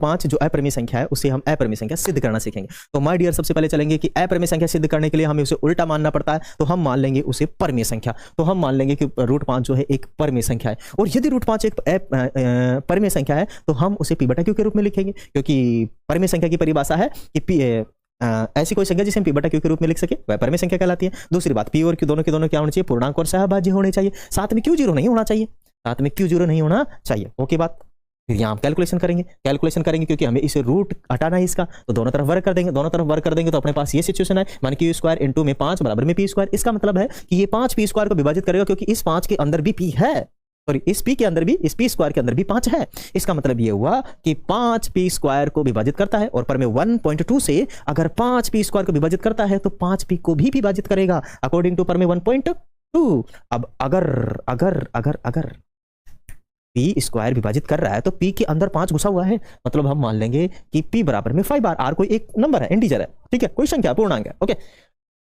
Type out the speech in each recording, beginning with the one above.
5 जो अपरिमेय संख्या है उसे हम अपरिमेय संख्या सिद्ध करना सीखेंगे। तो माय डियर सबसे पहले चलेंगे कि अपरिमेय संख्या सिद्ध करने के लिए हमें उसे उल्टा मानना पड़ता है, तो हम मान लेंगे उसे परिमेय संख्या। तो हम मान लेंगे कि √5 जो है एक परिमेय संख्या है, और यदि √5 एक परिमेय संख्या है तो हम उसे p/q के रूप में लिखेंगे, क्योंकि परिमेय संख्या की परिभाषा है कि ऐसी कोई संख्या जिसे हम p/q के रूप में लिख सके वह परिमेय संख्या कहलाती है। दूसरी बात, p और q दोनों के दोनों क्या होने चाहिए, पूर्णांक और सहभाज्य होने चाहिए। साथ में q0 नहीं होना चाहिए, साथ में q0 नहीं होना चाहिए। ओके बात। फिर यहाँ हम कैलकुलेशन करेंगे क्योंकि हमें इसे रूट हटाना है इसका, तो दोनों तरफ वर्क कर देंगे, दोनों तरफ वर्क कर देंगे तो अपने पास ये सिचुएशन है, मान q² इंटू में 5 बराबर में p²। इसका मतलब है कि ये 5 p² को विभाजित करेगा, क्योंकि इस 5 के अंदर भी p है, सॉरी इस p के अंदर भी, इस p² के अंदर भी 5 है। इसका मतलब ये हुआ कि 5 p² को विभाजित करता है, और पर में 1.2 से अगर 5 p² को विभाजित करता है तो 5p को भी विभाजित करेगा अकॉर्डिंग टू पर में 1.2। अब अगर p² विभाजित कर रहा है तो p के अंदर 5 घुसा हुआ है, मतलब हम मान लेंगे कि p बराबर में 5 बार, r कोई एक नंबर है, इंटीजर है, ठीक है, कोई संख्या पूर्णांक है। ओके,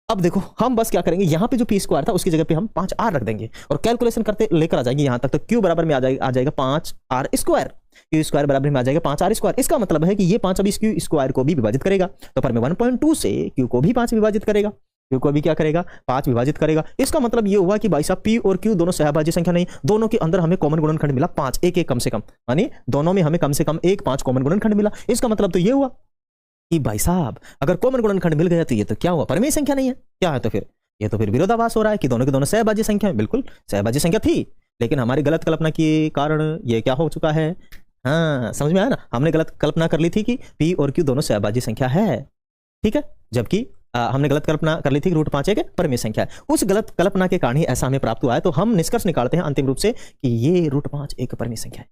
अब देखो हम बस क्या करेंगे, यहाँ पे जो p² था उसकी जगह पे हम 5r रख देंगे और कैलकुलेशन करते लेकर आ जाएंगे यहाँ तक, तो q बराबर में आ जाएगा 5r², q² बराबर में आ जाएगा 5r²। इसका मतलब है कि ये 5 अब इस q² को भी विभाजित करेगा, तो पर में 1.2 से q को भी 5 विभाजित करेगा, q को भी क्या करेगा, 5 विभाजित करेगा। इसका मतलब ये हुआ कि भाई साहब p और q दोनों सहभाज्य संख्या नहीं, दोनों के अंदर हमें कॉमन गुणनखंड मिला 5, एक कम से कम, यानी दोनों में हमें कम से कम 5 कॉमन गुणनखंड मिला। इसका मतलब तो ये हुआ कि भाई साहब अगर कॉमन गुणनखंड मिल गया तो ये तो क्या हुआ, परिमेय संख्या नहीं है। क्या है तो फिर ये तो फिर विरोधाभास हो रहा है कि दोनों के दोनों सहभाज्य संख्या है। बिल्कुल सहभाज्य संख्या थी, लेकिन हमारी गलत कल्पना के कारण ये क्या हो चुका है, हाँ समझ में आया ना, हमने गलत कल्पना कर ली थी कि p और q दोनों सहभाज्य संख्या है, ठीक है, जबकि हमने गलत कल्पना कर ली थी कि √5 एक परिमेय संख्या है। उस गलत कल्पना के कारण ही ऐसा हमें प्राप्त हुआ है। तो हम निष्कर्ष निकालते हैं अंतिम रूप से कि ये √5 एक परिमेय संख्या है,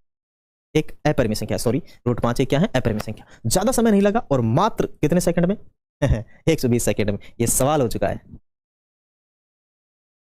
एक अपरिमेय संख्या, सॉरी √5 एक क्या है, अपरिमेय संख्या। ज्यादा समय नहीं लगा और मात्र कितने सेकंड में 120 सेकंड में ये सवाल हो चुका है।